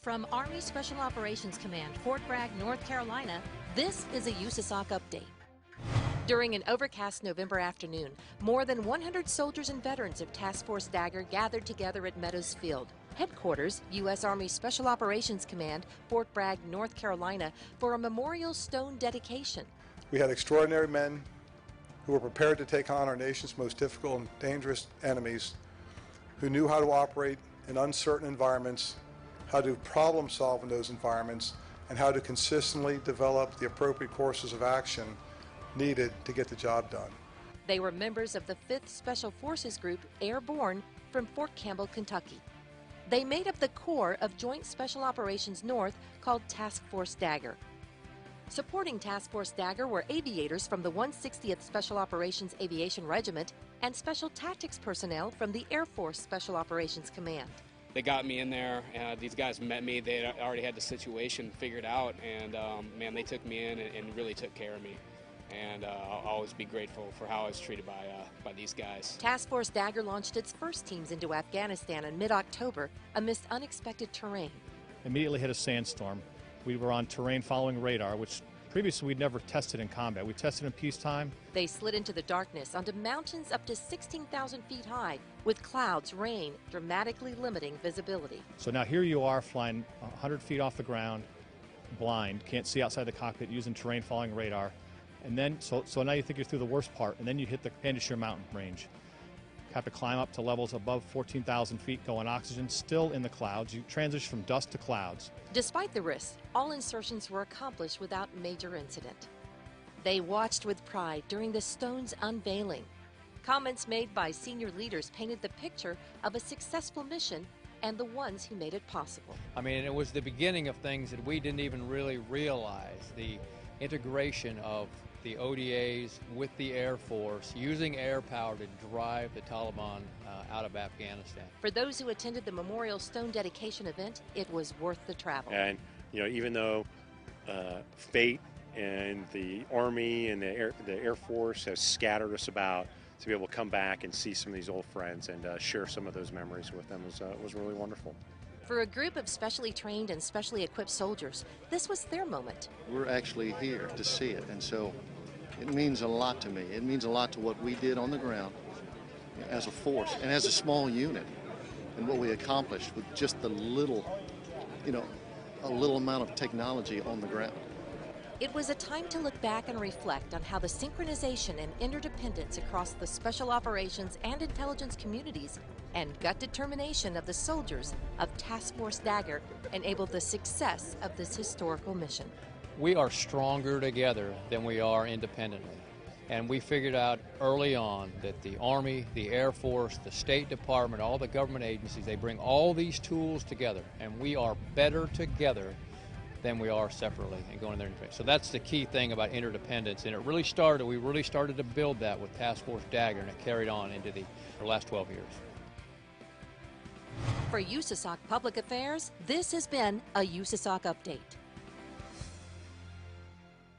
From Army Special Operations Command, Fort Bragg, North Carolina, this is a USASOC update. During an overcast November afternoon, more than 100 soldiers and veterans of Task Force Dagger gathered together at Meadows Field, headquarters, U.S. Army Special Operations Command, Fort Bragg, North Carolina, for a memorial stone dedication. We had extraordinary men who were prepared to take on our nation's most difficult and dangerous enemies, who knew how to operate in uncertain environments, how to problem solve in those environments, and how to consistently develop the appropriate courses of action needed to get the job done. They were members of the 5th Special Forces Group Airborne from Fort Campbell, Kentucky. They made up the core of Joint Special Operations North called Task Force Dagger. Supporting Task Force Dagger were aviators from the 160th Special Operations Aviation Regiment and Special Tactics personnel from the Air Force Special Operations Command. They got me in there, these guys met me, they already had the situation figured out, and man, they took me in and really took care of me. And I'll always be grateful for how I was treated by these guys. Task Force Dagger launched its first teams into Afghanistan in mid-October amidst unexpected terrain. Immediately hit a sandstorm. We were on terrain following radar, which previously we'd never tested in combat. We tested in peacetime. They slid into the darkness onto mountains up to 16,000 feet high, with clouds, rain, dramatically limiting visibility. So now here you are flying 100 feet off the ground, blind, can't see outside the cockpit, using terrain following radar. And then, so now you think you're through the worst part, and then you hit the Panjshir mountain range. You have to climb up to levels above 14,000 feet, go on oxygen, still in the clouds. You transition from dust to clouds. Despite the risks, all insertions were accomplished without major incident. They watched with pride during the stone's unveiling. Comments made by senior leaders painted the picture of a successful mission and the ones who made it possible. I mean, it was the beginning of things that we didn't even really realize. The integration of the ODAs with the Air Force, using air power to drive the Taliban out of Afghanistan. For those who attended the Memorial Stone dedication event, it was worth the travel. And, you know, even though fate and the Army and the Air Force has scattered us about, to be able to come back and see some of these old friends and share some of those memories with them was really wonderful. For a group of specially trained and specially equipped soldiers, this was their moment. We're actually here to see it, and so it means a lot to me. It means a lot to what we did on the ground as a force and as a small unit, and what we accomplished with just the little, a little amount of technology on the ground. It was a time to look back and reflect on how the synchronization and interdependence across the special operations and intelligence communities and gut determination of the soldiers of Task Force Dagger enabled the success of this historical mission. We are stronger together than we are independently. And we figured out early on that the Army, the Air Force, the State Department, all the government agencies, they bring all these tools together, and we are better together than we are separately and going in there and training. So that's the key thing about interdependence, and we really started to build that with Task Force Dagger, and it carried on into the last 12 years. For USASOC Public Affairs, this has been a USASOC Update.